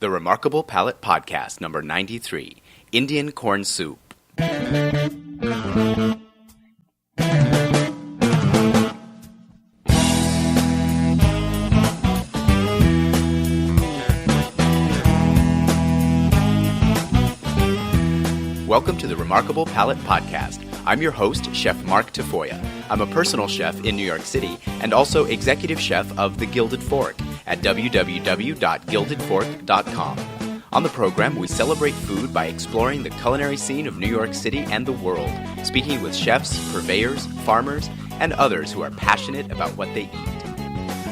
The ReMARKable Palate Podcast, number 93, Indian Corn Soup. Welcome to the ReMARKable Palate Podcast. I'm your host, Chef Mark Tafoya. I'm a personal chef in New York City and also executive chef of The Gilded Fork at www.gildedfork.com. On the program, we celebrate food by exploring the culinary scene of New York City and the world, speaking with chefs, purveyors, farmers, and others who are passionate about what they eat.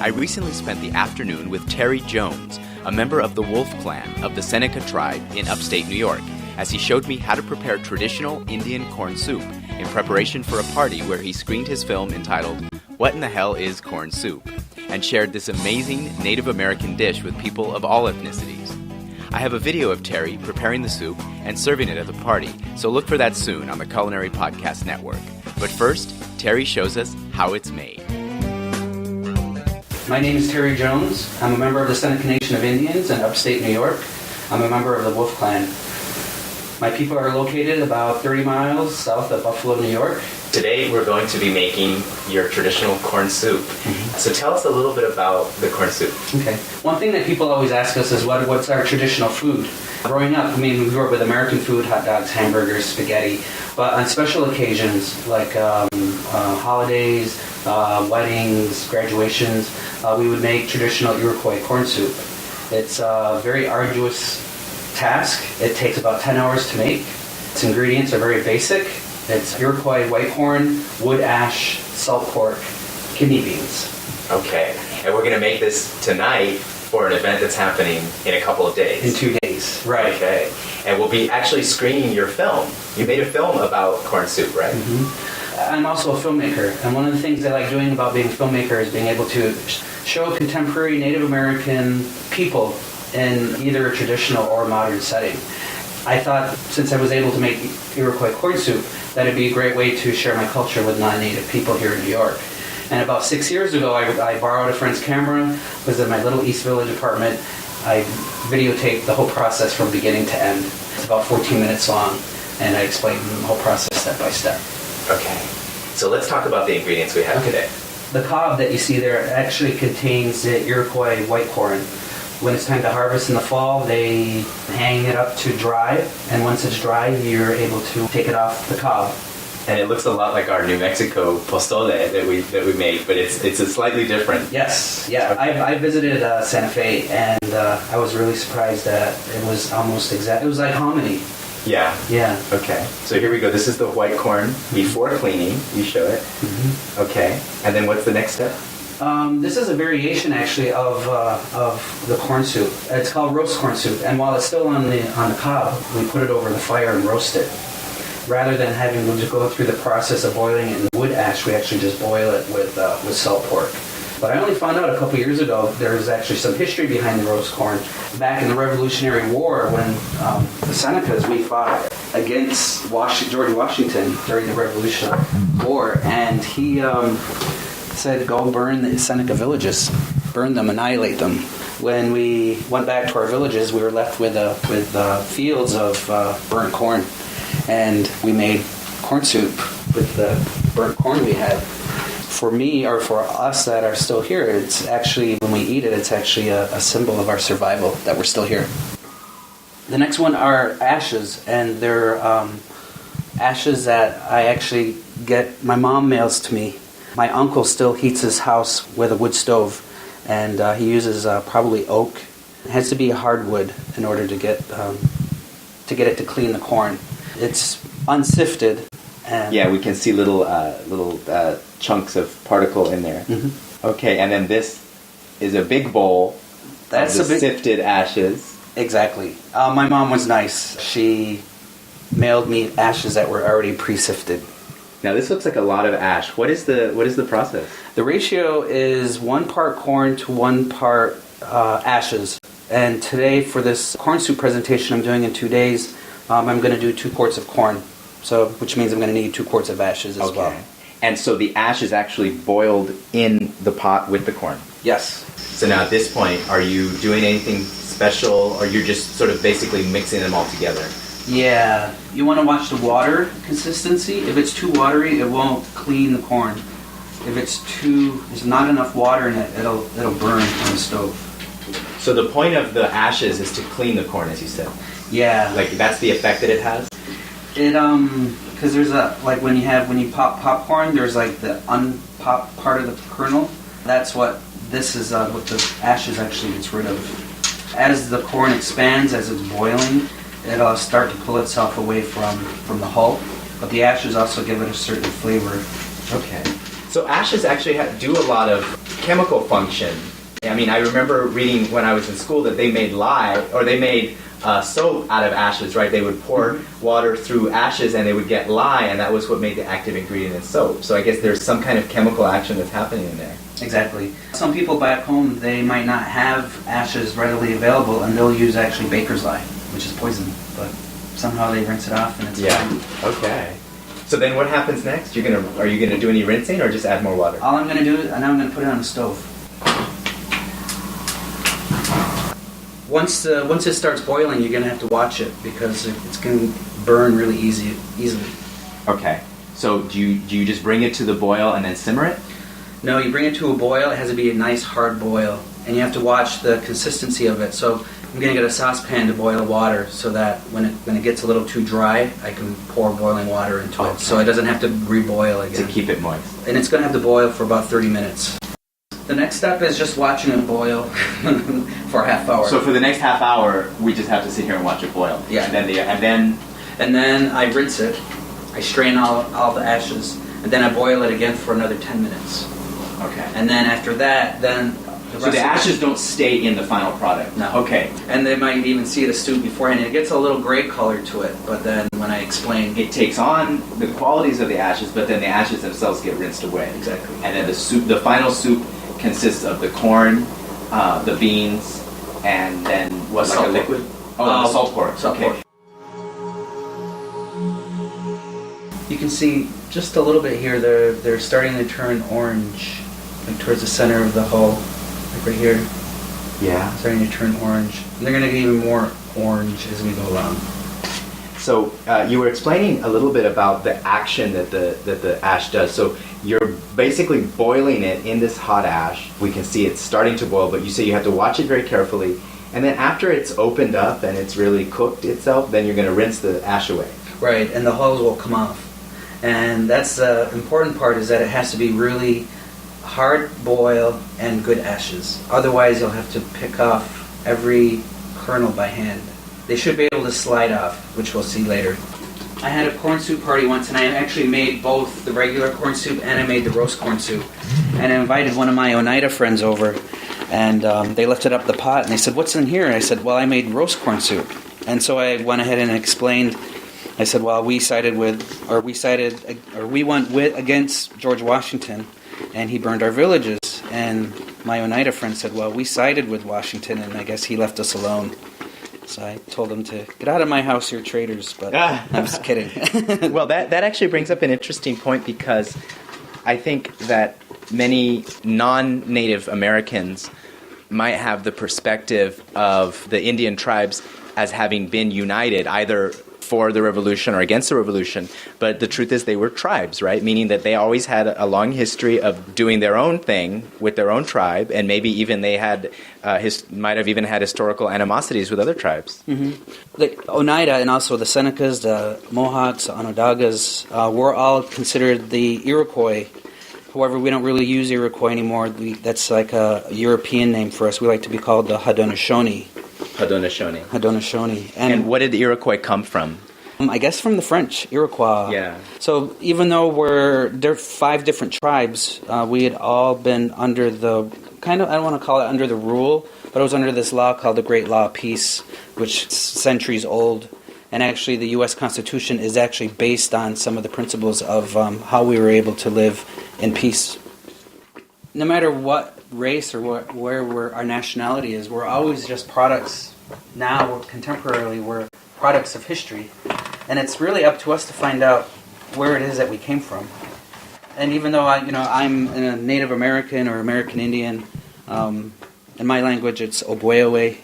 I recently spent the afternoon with Terry Jones, a member of the Wolf Clan of the Seneca tribe in upstate New York, as he showed me how to prepare traditional Indian corn soup in preparation for a party where he screened his film entitled, What in the Hell is Corn Soup?, and shared this amazing Native American dish with people of all ethnicities. I have a video of Terry preparing the soup and serving it at the party, so look for that soon on the Culinary Podcast Network. But first, Terry shows us how it's made. My name is Terry Jones. I'm a member of the Seneca Nation of Indians in upstate New York. I'm a member of the Wolf Clan. My people are located about 30 miles south of Buffalo, New York. Today we're going to be making your traditional corn soup. So tell us a little bit about the corn soup. Okay. One thing that people always ask us is what's our traditional food? Growing up, we grew up with American food, hot dogs, hamburgers, spaghetti. But on special occasions like holidays, weddings, graduations, we would make traditional Iroquois corn soup. It's a very arduous task. It takes about 10 hours to make. Its ingredients are very basic. It's Iroquois white corn, wood ash, salt pork, kidney beans. Okay, and we're going to make this tonight for an event that's happening in a couple of days. In 2 days, right. Okay, and we'll be actually screening your film. You made a film about corn soup, right? Mm-hmm. I'm also a filmmaker, and one of the things I like doing about being a filmmaker is being able to show contemporary Native American people in either a traditional or modern setting. I thought, since I was able to make Iroquois corn soup, that it'd be a great way to share my culture with non-native people here in New York. And about 6 years ago, I borrowed a friend's camera, was in my little East Village apartment. I videotaped the whole process from beginning to end. It's about 14 minutes long, and I explained the whole process step by step. Okay, so let's talk about the ingredients we have today. The cob that you see there actually contains the Iroquois white corn. When it's time to harvest in the fall, they hang it up to dry, and once it's dry, you're able to take it off the cob. And it looks a lot like our New Mexico pozole that we made, but it's a slightly different. Yes, yeah. Okay. I visited Santa Fe, and I was really surprised that it was almost exact. It was like hominy. Yeah. Yeah. Okay. So here we go. This is the white corn before cleaning. You show it. Mm-hmm. Okay. And then what's the next step? This is a variation, actually, of the corn soup. It's called roast corn soup, and while it's still on the cob, we put it over the fire and roast it. Rather than having to go through the process of boiling it in wood ash, we actually just boil it with salt pork. But I only found out a couple years ago there was actually some history behind the roast corn. Back in the Revolutionary War, when the Senecas, we fought against George Washington during the Revolutionary War, and he said, go burn the Seneca villages, burn them, annihilate them. When we went back to our villages, we were left with fields of burnt corn, and we made corn soup with the burnt corn we had. For me, or for us that are still here, it's actually, when we eat it, it's actually a symbol of our survival, that we're still here. The next one are ashes, and they're ashes that I actually get, my mom mails to me. My uncle still heats his house with a wood stove, and he uses probably oak. It has to be a hardwood in order to get it to clean the corn. It's unsifted. And yeah, we can see little chunks of particle in there. Mm-hmm. Okay, and then this is a big bowl of the sifted ashes. Exactly. My mom was nice. She mailed me ashes that were already pre-sifted. Now this looks like a lot of ash. What is the process? The ratio is 1 part corn to 1 part ashes. And today, for this corn soup presentation I'm doing in 2 days, I'm going to do 2 quarts of corn. So, which means I'm going to need 2 quarts of ashes as well. And so the ash is actually boiled in the pot with the corn. Yes. So now at this point, are you doing anything special, or you're just sort of basically mixing them all together? Yeah. You want to watch the water consistency. If it's too watery, it won't clean the corn. If there's not enough water in it, it'll burn on the stove. So the point of the ashes is to clean the corn, as you said. Yeah. Like that's the effect that it has? Because there's when you pop popcorn, there's like the unpopped part of the kernel. That's what this is, what the ashes actually gets rid of. As the corn expands, as it's boiling, it'll start to pull itself away from the hull. But the ashes also give it a certain flavor. Okay. So ashes actually do a lot of chemical function. I mean, I remember reading when I was in school that they made soap out of ashes, right? They would pour water through ashes and they would get lye, and that was what made the active ingredient in soap. So I guess there's some kind of chemical action that's happening in there. Exactly. Some people back home, they might not have ashes readily available, and they'll use actually baker's lye, which is poison, but somehow they rinse it off and it's fine. Okay. So then what happens next? Are you gonna do any rinsing or just add more water? All I'm gonna do is, now I'm gonna put it on the stove. Once it starts boiling, you're gonna have to watch it because it's gonna burn really easily. Okay. So do you just bring it to the boil and then simmer it? No, you bring it to a boil. It has to be a nice hard boil, and you have to watch the consistency of it. So I'm gonna get a saucepan to boil water so that when it gets a little too dry, I can pour boiling water into it, so it doesn't have to reboil again. To keep it moist. And it's gonna have to boil for about 30 minutes. The next step is just watching it boil for a half hour. So for the next half hour, we just have to sit here and watch it boil. Yeah. And then I rinse it. I strain all the ashes, and then I boil it again for another 10 minutes. Okay. And then after that, so the ashes don't stay in the final product? No. Okay. And they might even see the soup beforehand. It gets a little gray color to it, but then when I explain... It takes on the qualities of the ashes, but then the ashes themselves get rinsed away. Exactly. And then the final soup consists of the corn, the beans, and then what's like a liquid? Oh, the salt pork. Okay. You can see just a little bit here, they're starting to turn orange, like towards the center of the hull, like right here. Yeah. Starting to turn orange. And they're going to get even more orange as we go along. So you were explaining a little bit about the action that the ash does. So you're basically boiling it in this hot ash. We can see it's starting to boil, but you say you have to watch it very carefully. And then after it's opened up and it's really cooked itself, then you're going to rinse the ash away. Right, and the hulls will come off. And that's the important part, is that it has to be really hard boil and good ashes. Otherwise, you'll have to pick off every kernel by hand. They should be able to slide off, which we'll see later. I had a corn soup party once, and I actually made both the regular corn soup and I made the roast corn soup. And I invited one of my Oneida friends over, and they lifted up the pot, and they said, "What's in here?" And I said, "Well, I made roast corn soup." And so I went ahead and explained. I said, "Well, we went against George Washington, and he burned our villages." And my Oneida friend said, "Well, we sided with Washington, and I guess he left us alone." So I told them to get out of my house, you're traitors, but I'm just kidding. Well, that actually brings up an interesting point, because I think that many non-Native Americans might have the perspective of the Indian tribes as having been united, either for the revolution or against the revolution, but the truth is they were tribes, right? Meaning that they always had a long history of doing their own thing with their own tribe, and maybe even they had might have even had historical animosities with other tribes. Mm-hmm. The Oneida and also the Senecas, the Mohawks, the Onondagas were all considered the Iroquois. However, we don't really use Iroquois anymore. That's like a European name for us. We like to be called the Haudenosaunee. Haudenosaunee. And what did the Iroquois come from? I guess from the French, Iroquois. Yeah. So even though there are 5 different tribes, we had all been under the, I don't want to call it under the rule, but it was under this law called the Great Law of Peace, which is centuries old. And actually the U.S. Constitution is actually based on some of the principles of how we were able to live in peace. No matter what race or where our nationality is, we're always just products. Now, contemporarily, we're products of history. And it's really up to us to find out where it is that we came from. And even though I'm a Native American or American Indian, in my language it's Ogweawe.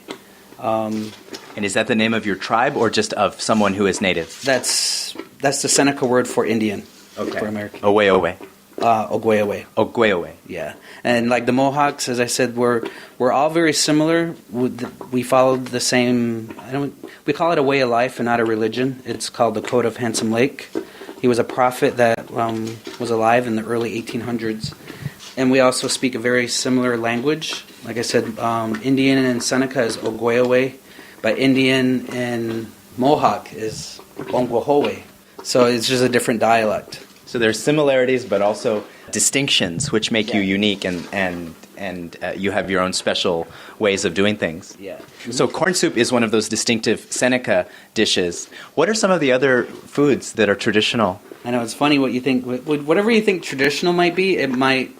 And is that the name of your tribe or just of someone who is native? That's the Seneca word for Indian. Okay. For American. Ogweawe. Ogweawe. Ogweawe. Yeah. And like the Mohawks, as I said, we're all very similar. We followed the same. We call it a way of life and not a religion. It's called the Code of Handsome Lake. He was a prophet that was alive in the early 1800s, and we also speak a very similar language. Like I said, Indian in Seneca is Ogweawe, but Indian in Mohawk is Ongwahowe. So it's just a different dialect. So there's similarities, but also distinctions, which make you unique, and you have your own special ways of doing things. Yeah. So corn soup is one of those distinctive Seneca dishes. What are some of the other foods that are traditional? I know, it's funny what you think. Whatever you think traditional might be, it might,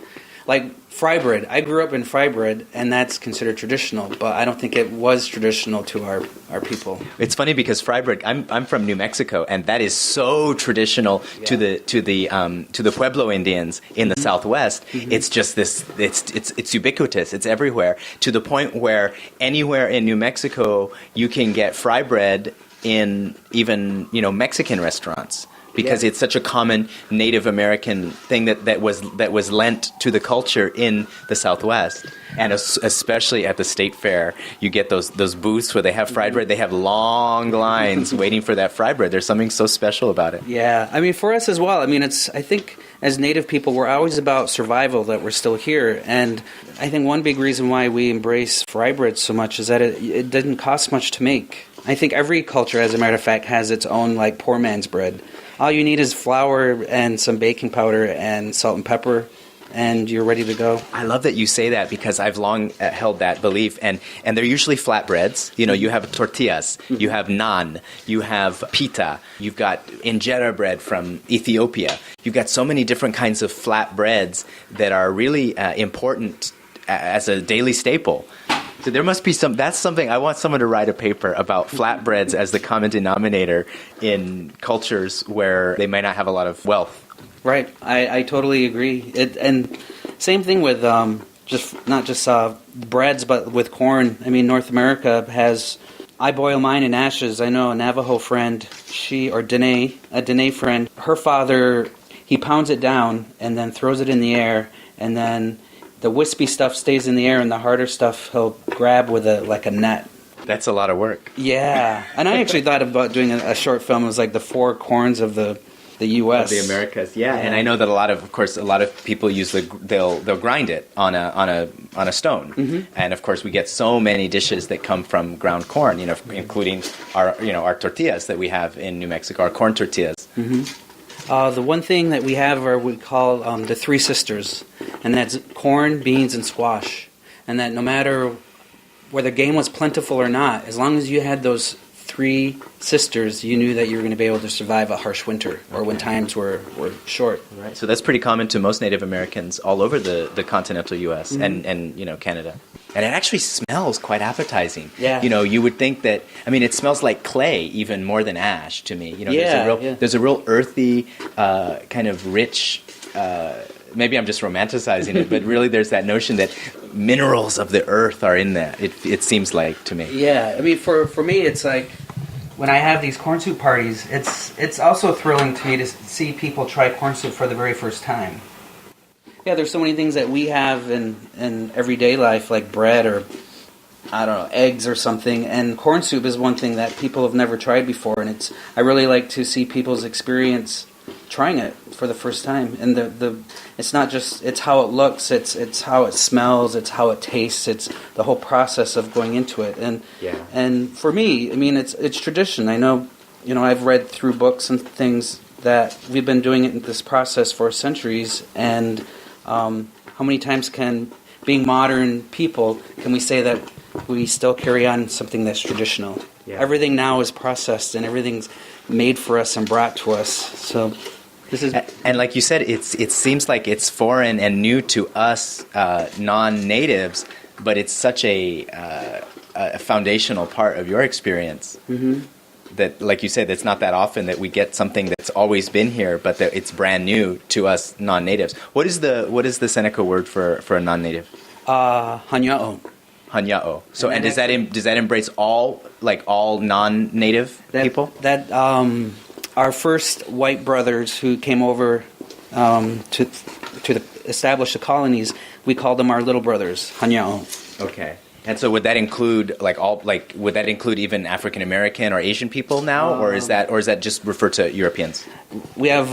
like fry bread. I grew up in fry bread, and that's considered traditional, but I don't think it was traditional to our people. It's funny because fry bread. I'm from New Mexico, and that is so traditional to the Pueblo Indians in the Southwest. Mm-hmm. It's just this. It's ubiquitous. It's everywhere, to the point where anywhere in New Mexico you can get fry bread in even Mexican restaurants. Because it's such a common Native American thing that was lent to the culture in the Southwest, and especially at the state fair, you get those booths where they have fried bread. They have long lines waiting for that fried bread. There's something so special about it. Yeah, I mean, for us as well. I mean, I think as Native people, we're always about survival, that we're still here, and I think one big reason why we embrace fry bread so much is that it didn't cost much to make. I think every culture, as a matter of fact, has its own like poor man's bread. All you need is flour and some baking powder and salt and pepper, and you're ready to go. I love that you say that, because I've long held that belief, and they're usually flatbreads. You have tortillas, you have naan, you have pita, you've got injera bread from Ethiopia. You've got so many different kinds of flatbreads that are really important as a daily staple. So there must be that's something, I want someone to write a paper about flatbreads as the common denominator in cultures where they might not have a lot of wealth. Right, I totally agree. And same thing with not just breads, but with corn. I mean, North America has, I boil mine in ashes. I know a Navajo friend, a Dene friend, her father, he pounds it down and then throws it in the air, and then the wispy stuff stays in the air, and the harder stuff he'll grab with a net. That's a lot of work. Yeah, and I actually thought about doing a short film. It was like the four corns of the U.S. Of the Americas. Yeah, and I know that a lot of people use they'll grind it on a stone, and of course we get so many dishes that come from ground corn. Including our tortillas that we have in New Mexico, our corn tortillas. Mm-hmm. The one thing that we have we call the Three Sisters, and that's corn, beans, and squash. And that no matter whether game was plentiful or not, as long as you had those three sisters, you knew that you were going to be able to survive a harsh winter or when times were short. Right. So that's pretty common to most Native Americans all over the continental U.S. and Canada. And it actually smells quite appetizing. Yeah. You would think that, it smells like clay even more than ash to me. There's a real earthy, kind of rich, maybe I'm just romanticizing it, but really there's that notion that minerals of the earth are in that, it seems like to me. Yeah, for me it's like, when I have these corn soup parties, it's also thrilling to me to see people try corn soup for the very first time. Yeah, there's so many things that we have in everyday life, like bread or, I don't know, eggs or something, and corn soup is one thing that people have never tried before, and I really like to see people's experience trying it for the first time. And it's not just, it's how it looks, it's how it smells, it's how it tastes, it's the whole process of going into it. And for me, it's tradition. I know, I've read through books and things that we've been doing it in this process for centuries, and how many times being modern people, can we say that we still carry on something that's traditional? Yeah. Everything now is processed, and everything's made for us and brought to us. So this is, and like you said, it seems like it's foreign and new to us non-natives, but it's such a foundational part of your experience. Mm-hmm. that, like you said, it's not that often that we get something that's always been here, but that it's brand new to us non-natives. What is the Seneca word for a non-native? Hanya'o. Hanya'o. So, and does that embrace all non-native people? That our first white brothers who came over to establish the colonies, we called them our little brothers, Hanya'o. Okay. And so would that include would that include even African American or Asian people now, or is that just refer to Europeans? We have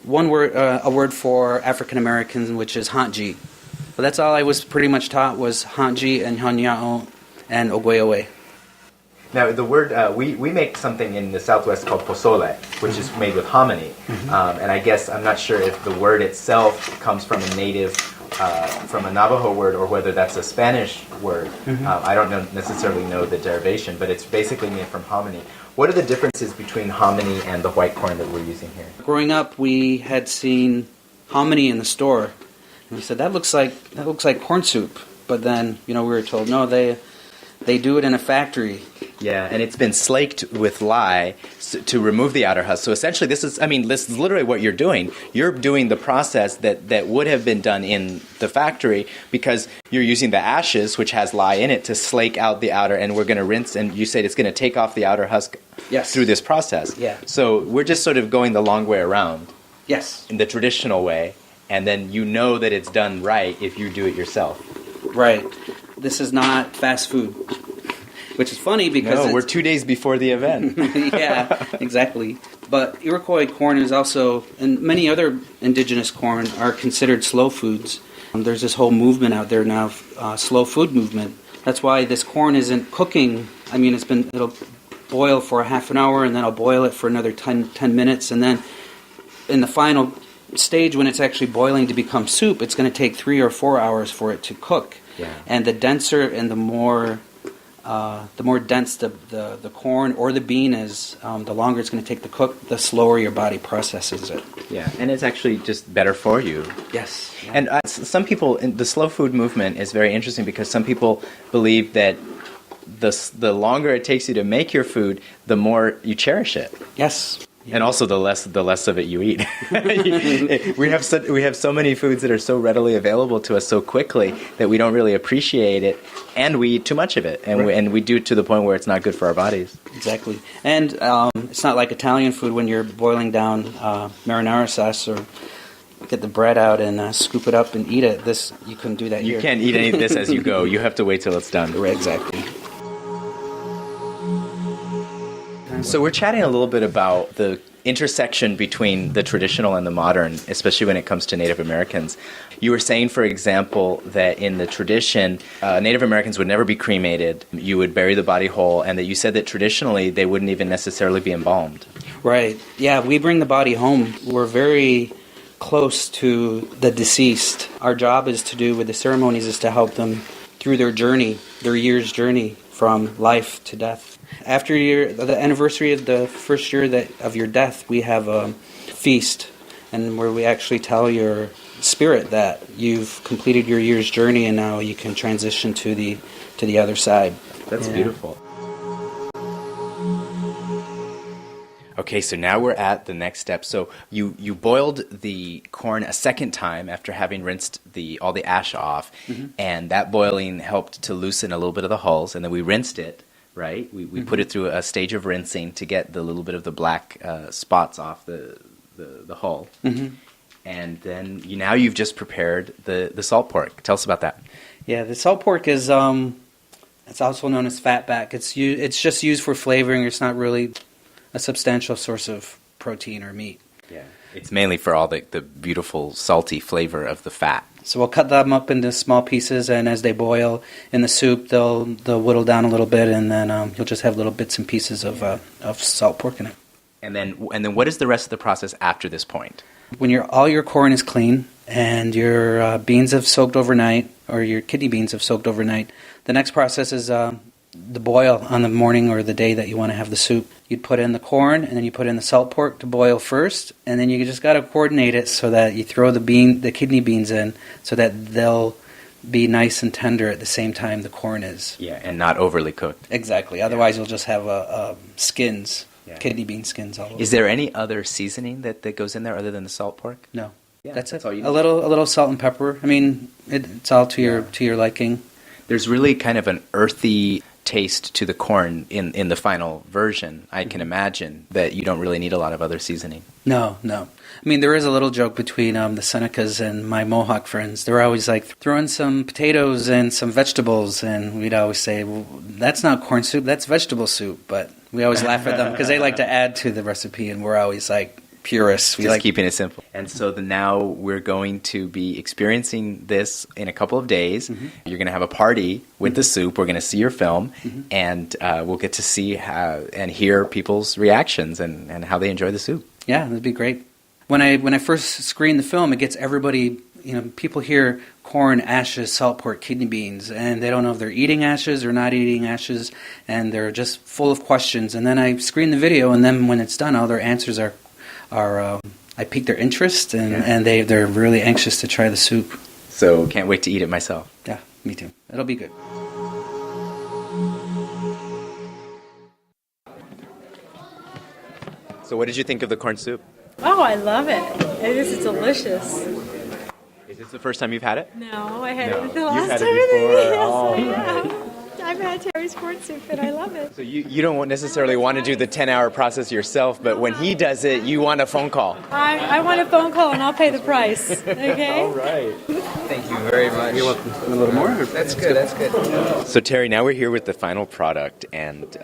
one word, a word for African Americans, which is Hantji. But that's all I was pretty much taught was Hantji and Hanya'o and Ogoyowe. Now the word we make something in the Southwest called pozole, which is made with hominy, and I guess I'm not sure if the word itself comes from a native. From a Navajo word, or whether that's a Spanish word. I don't necessarily know the derivation, but it's basically made from hominy. What are the differences between hominy and the white corn that we're using here? Growing up, we had seen hominy in the store, and we said that looks like corn soup. But then, we were told no, they do it in a factory. Yeah, and it's been slaked with lye to remove the outer husk. So essentially, this is literally what you're doing. You're doing the process that would have been done in the factory because you're using the ashes, which has lye in it, to slake out the outer, and we're going to rinse, and you said it's going to take off the outer husk through this process. Yeah. So we're just sort of going the long way around. Yes. In the traditional way, and then you know that it's done right if you do it yourself. Right. This is not fast food. Which is funny because we're 2 days before the event. Yeah, exactly. But Iroquois corn is also, and many other indigenous corn are considered slow foods. There's this whole movement out there now, slow food movement. That's why this corn isn't cooking. I mean, it'll boil for a half an hour, and then I'll boil it for another 10 minutes, and then in the final stage when it's actually boiling to become soup, it's going to take 3 or 4 hours for it to cook. Yeah. And the denser and the more dense the corn or the bean is, the longer it's going to take to cook, the slower your body processes it. Yeah, and it's actually just better for you. Yes. Yeah. And some people, the slow food movement is very interesting because some people believe that the longer it takes you to make your food, the more you cherish it. Yes. And also the less of it you eat. we have so many foods that are so readily available to us so quickly that we don't really appreciate it, and we eat too much of it, and we do it to the point where it's not good for our bodies. Exactly. And it's not like Italian food when you're boiling down marinara sauce or get the bread out and scoop it up and eat it. This you couldn't do that here. You can't eat any of this as you go. You have to wait till it's done. Right, exactly. So we're chatting a little bit about the intersection between the traditional and the modern, especially when it comes to Native Americans. You were saying, for example, that in the tradition, Native Americans would never be cremated. You would bury the body whole, and that you said that traditionally they wouldn't even necessarily be embalmed. Right. Yeah, we bring the body home. We're very close to the deceased. Our job is to do with the ceremonies is to help them through their journey, their year's journey from life to death. After the anniversary of the first year of your death, we have a feast, and where we actually tell your spirit that you've completed your year's journey, and now you can transition to the other side. That's beautiful. Okay, so now we're at the next step. So you boiled the corn a second time after having rinsed all the ash off, and that boiling helped to loosen a little bit of the hulls, and then we rinsed it. Right, we put it through a stage of rinsing to get the little bit of the black spots off the hull, and then now you've just prepared the salt pork. Tell us about that. Yeah, the salt pork is it's also known as fatback. It's just used for flavoring. It's not really a substantial source of protein or meat. Yeah, it's mainly for all the beautiful salty flavor of the fat. So we'll cut them up into small pieces, and as they boil in the soup, they'll whittle down a little bit, and then you'll just have little bits and pieces of salt pork in it. And then what is the rest of the process after this point? When all your corn is clean and your beans have soaked overnight, or your kidney beans have soaked overnight, the next process is the boil on the morning or the day that you want to have the soup. You'd put in the corn, and then you put in the salt pork to boil first, and then you just got to coordinate it so that you throw the kidney beans in so that they'll be nice and tender at the same time the corn is. Yeah, and not overly cooked. Exactly. Otherwise, you'll just have skins, kidney bean skins all over. Is there any other seasoning that goes in there other than the salt pork? No. Yeah, that's it. all you need. A little salt and pepper. I mean, it's all to your liking. There's really kind of an earthy taste to the corn in the final version. I can imagine that you don't really need a lot of other seasoning. No. I mean, there is a little joke between the Senecas and my Mohawk friends. They're always like, throw in some potatoes and some vegetables, and we'd always say, well, that's not corn soup, that's vegetable soup. But we always laugh at them because they like to add to the recipe, and we're always like purists. We Just keeping it simple. And so now we're going to be experiencing this in a couple of days. Mm-hmm. You're going to have a party with the soup. We're going to see your film, and we'll get to see how and hear people's reactions and how they enjoy the soup. Yeah, that'd be great. When I first screen the film, it gets everybody, people hear corn, ashes, salt pork, kidney beans, and they don't know if they're eating ashes or not eating ashes, and they're just full of questions. And then I screen the video, and then when it's done, all their answers are I pique their interest, and they're really anxious to try the soup. So can't wait to eat it myself. Yeah, me too. It'll be good. So what did you think of the corn soup? Oh, I love it. It is delicious. Is this the first time you've had it? No, I had it the You've last had time. it before. Yes, Oh, I have. I've had Terry's corn soup and I love it. So you don't necessarily want to do the 10-hour process yourself, but when he does it, you want a phone call. I want a phone call and I'll pay the price. Okay? All right. Thank you very much. You're welcome. A little more? That's good. That's good. So Terry, now we're here with the final product, and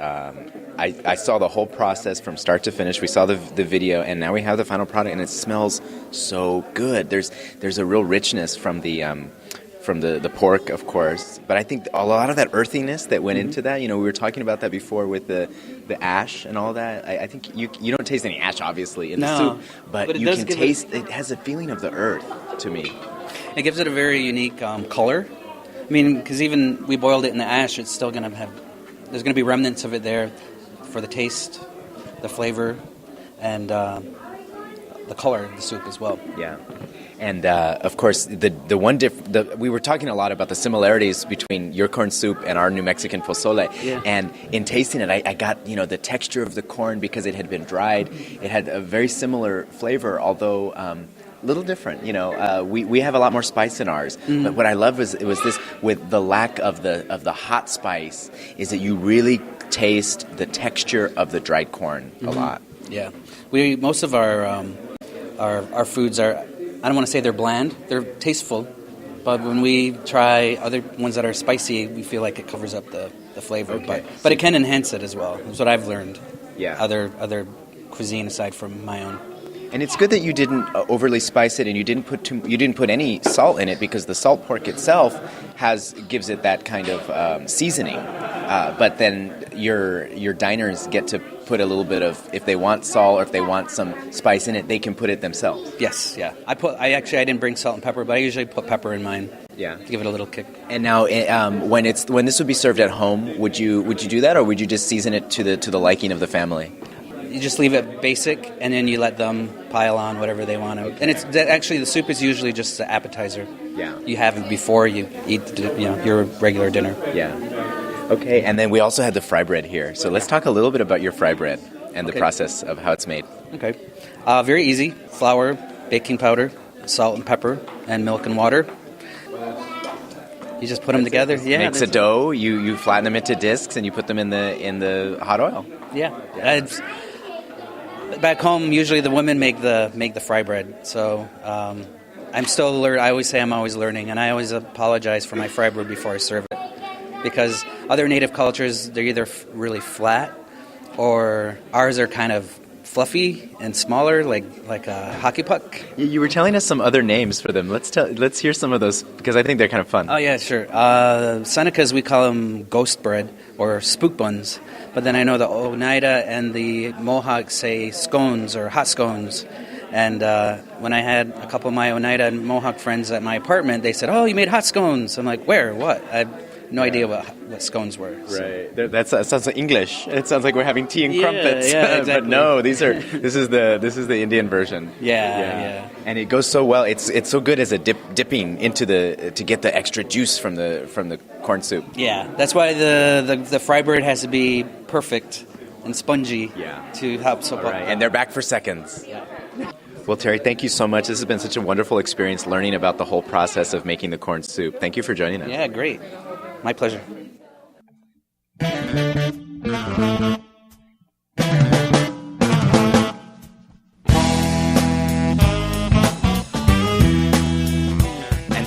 I saw the whole process from start to finish. We saw the video, and now we have the final product, and it smells so good. There's a real richness from the pork, of course, but I think a lot of that earthiness that went into that, we were talking about that before with the ash and all that. I think you don't taste any ash, obviously, in the soup, but you can taste, it has a feeling of the earth to me. It gives it a very unique color. I mean, because even we boiled it in the ash, it's still going to have, there's going to be remnants of it there for the taste, the flavor, and the color of the soup as well. Yeah. And, of course, we were talking a lot about the similarities between your corn soup and our New Mexican pozole. Yeah. And in tasting it, I got, the texture of the corn because it had been dried. It had a very similar flavor, although a little different. We have a lot more spice in ours. Mm. But what I love was this, with the lack of the hot spice, is that you really taste the texture of the dried corn a lot. Yeah. Most of our foods are, I don't want to say they're bland, they're tasteful, but when we try other ones that are spicy, we feel like it covers up the flavor. Okay. But it can enhance it as well. That's what I've learned. Yeah. Other cuisine aside from my own. And it's good that you didn't overly spice it, and you didn't put any salt in it, because the salt pork itself gives it that kind of seasoning. But then your diners get to put a little bit of, if they want salt or if they want some spice in it, they can put it themselves. Yes, yeah. I didn't bring salt and pepper, but I usually put pepper in mine. Yeah, to give it a little kick. And now, when this would be served at home, would you do that, or would you just season it to the liking of the family? You just leave it basic, and then you let them pile on whatever they want. Okay. And actually the soup is usually just an appetizer. Yeah, you have it before you eat your regular dinner. Yeah. Okay, and then we also had the fry bread here. So let's talk a little bit about your fry bread and the process of how it's made. Okay. Very easy. Flour, baking powder, salt and pepper, and milk and water. You just put them together. Yeah. Makes a dough. You flatten them into discs and you put them in the hot oil. Yeah. Back home, usually the women make the fry bread. So I'm still learning. I always say I'm always learning, and I always apologize for my fry bread before I serve it, because other native cultures, they're either really flat, or ours are kind of fluffy and smaller, like a hockey puck. You were telling us some other names for them. Let's hear some of those, because I think they're kind of fun. Oh yeah, sure. Senecas, we call them ghost bread or spook buns, but then I know the Oneida and the Mohawks say scones or hot scones. And when I had a couple of my Oneida and Mohawk friends at my apartment, they said, "Oh, you made hot scones." I'm like, "Where? What?" no idea what scones were. So. Right. That sounds like English. It sounds like we're having tea and crumpets. Yeah, exactly. But no, this is the Indian version. Yeah. And it goes so well. It's so good as a dipping into to get the extra juice from the corn soup. Yeah, that's why the fry bread has to be perfect and spongy to help soak up. Right. And they're back for seconds. Yeah. Well, Terry, thank you so much. This has been such a wonderful experience learning about the whole process of making the corn soup. Thank you for joining us. Yeah, great. My pleasure. And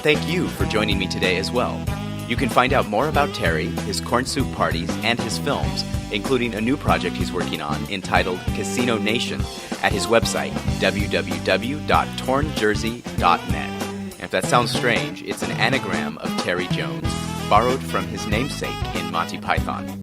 thank you for joining me today as well. You can find out more about Terry, his corn soup parties, and his films, including a new project he's working on entitled Casino Nation, at his website, www.tornjersey.net. And if that sounds strange, it's an anagram of Terry Jones, borrowed from his namesake in Monty Python.